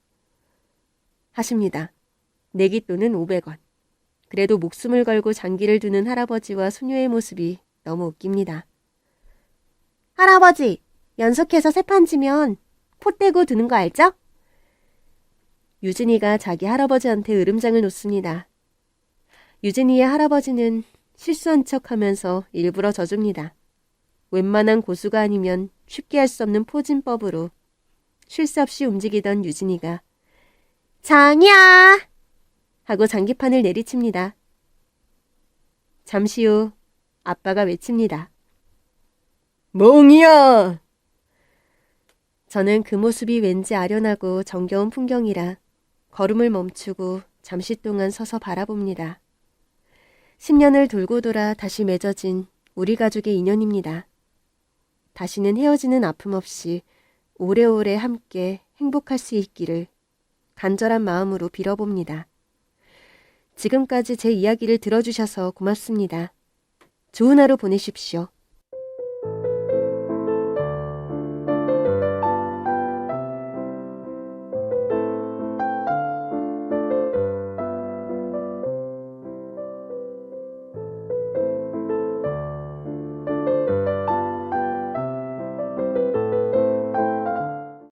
하십니다. 내기 또는 500원. 그래도 목숨을 걸고 장기를 두는 할아버지와 소녀의 모습이 너무 웃깁니다. 할아버지, 연속해서 세 판 지면 포 떼고 두는 거 알죠? 유진이가 자기 할아버지한테 으름장을 놓습니다. 유진이의 할아버지는 실수한 척하면서 일부러 져줍니다. 웬만한 고수가 아니면 쉽게 할 수 없는 포진법으로 쉴 새 없이 움직이던 유진이가 장이야. 하고 장기판을 내리칩니다. 잠시 후 아빠가 외칩니다. 멍이야! 저는 그 모습이 왠지 아련하고 정겨운 풍경이라 걸음을 멈추고 잠시 동안 서서 바라봅니다. 10년을 돌고 돌아 다시 맺어진 우리 가족의 인연입니다. 다시는 헤어지는 아픔 없이 오래오래 함께 행복할 수 있기를 간절한 마음으로 빌어봅니다. 지금까지 제 이야기를 들어주셔서 고맙습니다. 좋은 하루 보내십시오.